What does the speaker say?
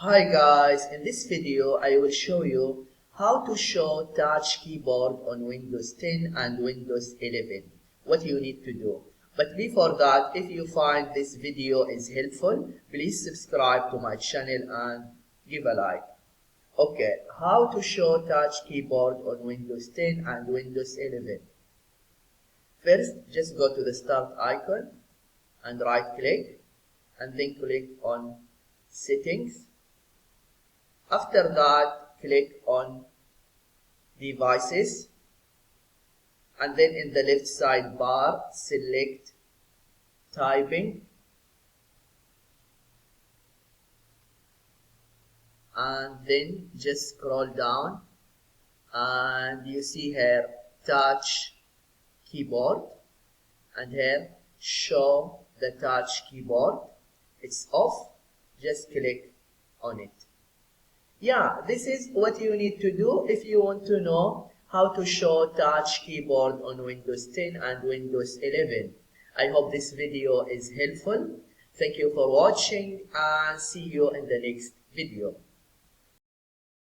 Hi guys, in this video I will show you how to show touch keyboard on Windows 10 and Windows 11. What you need to do. But before that, if you find this video is helpful, please subscribe to my channel and give a like. Okay, how to show touch keyboard on Windows 10 and Windows 11. First, just go to the start icon and right click and then click on settings. After that, click on devices and then in the left side bar, select typing and then just scroll down and you see here touch keyboard and here show the touch keyboard. It's off, just click on it. Yeah, this is what you need to do if you want to know how to show touch keyboard on Windows 10 and Windows 11. I hope this video is helpful. Thank you for watching and see you in the next video.